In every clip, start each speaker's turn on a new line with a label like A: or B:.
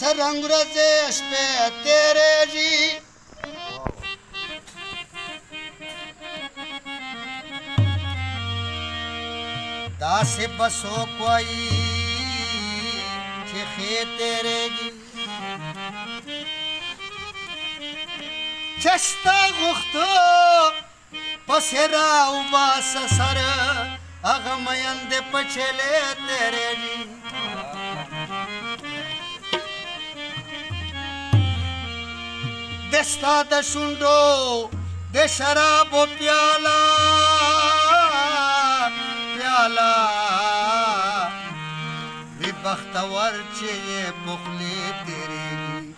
A: سرنګ ورځې شپې تېرېږي داسې به څوک وایي چې ښې تېرېږي چې ستا غوښتو پسې راوباسه سر هغه میندې په چیلې تېرېږي د ستا د شونډو د شرابو پیاله پیاله وي بختور چې یې په خولې تېرېږي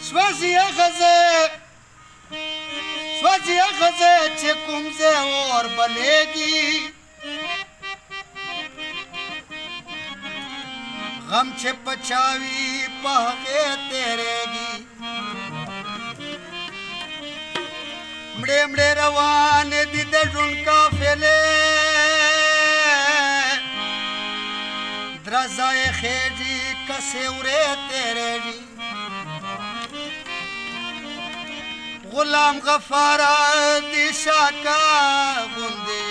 A: سوځي هغه ځای چې کوم ځای اور بلېږي غم چې په چا وي په هغې تېرېږي مړې مړې روانې دي د ژوند قافلې درزه یې خېږي کسې ورې تېرېږي غلام غفاره دې شاکه غوندې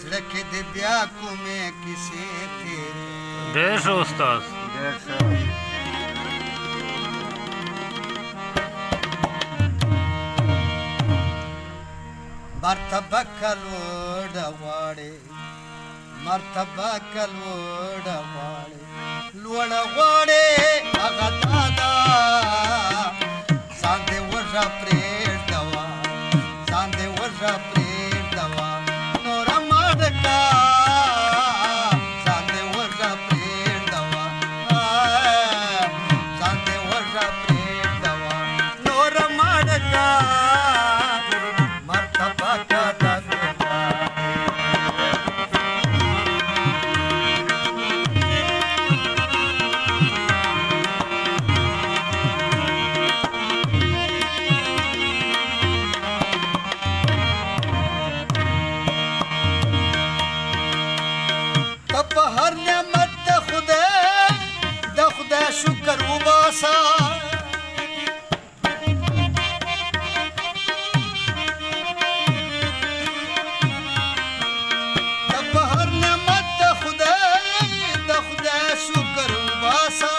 A: زړه کې دې بیا کومې کیسې تېرې
B: ډېر ښه استاد
A: ډېر ښه مرتبه که لوړه غواړې مرتبه که لوړه غواړې لوړه غواړې هغه دا ده ځان دې وږه پرېږدوه ځان دې وږه پرېږدوه نوره مه ډکه ځان دې وږه پرېږدوه ځان دې وږه پرېږدوه نوره مه ډکه مرتبه که ده شکر وباسه د په هر نعمت د خدای شکر وباسه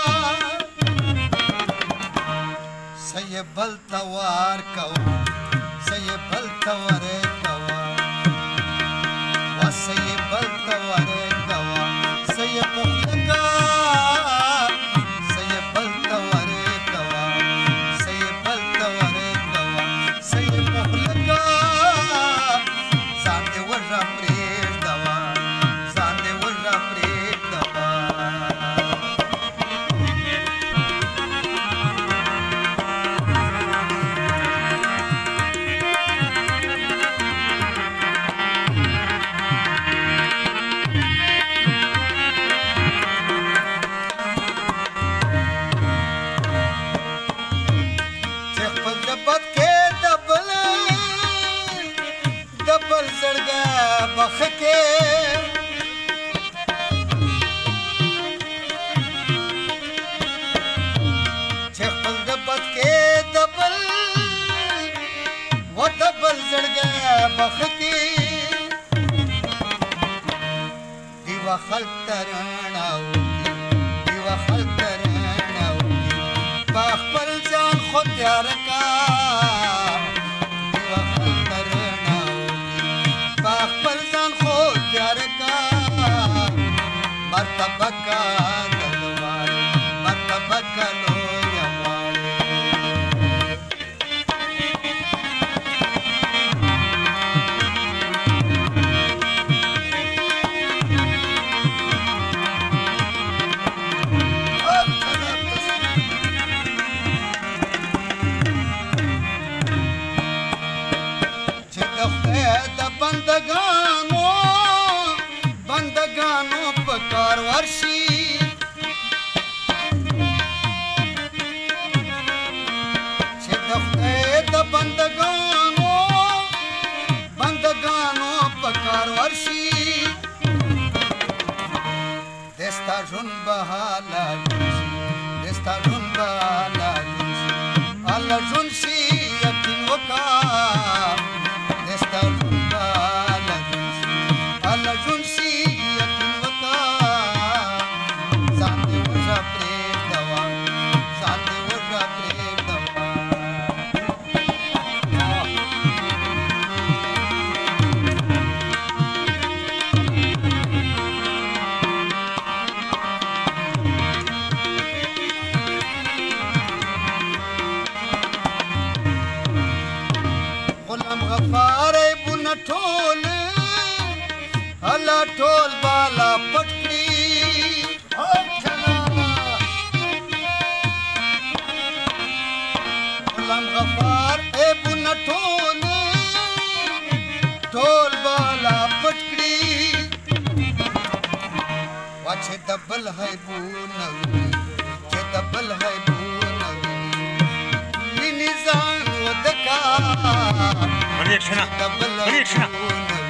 A: څه یې بل ته ورکوه څه یې بل ته ورکوه څه یې بل ته ورکوه څه یې په خوله بخکې چې خپل د بد کې د بل و د بل زړګی بخکې دیوه خلق ته رڼا وکړي دیوه خلق ته رڼا وکړي په خپل ځان خو تیاره کا مرتبه که دلوارې مرتبه که لویه غواړې چې د خدای د بندګانو په کار ورشي دستا ژوند به حاله شي دستا ژوند به حاله شي الله ژوند شي یقین وکړه دستا ژوند به حاله شي الله ژوند شي یقین وکړه ځان دې وژه پرېږدوه ځان دې وژه پرېږدوه غفار بونه ټول الله ټول بالا پټ کړي غلام غفار بونه ټول بالا پټ کړي وا چې د بل حیبونه وي چې د بل حیبونه وي وینې ځان ودکا
B: Konniksena!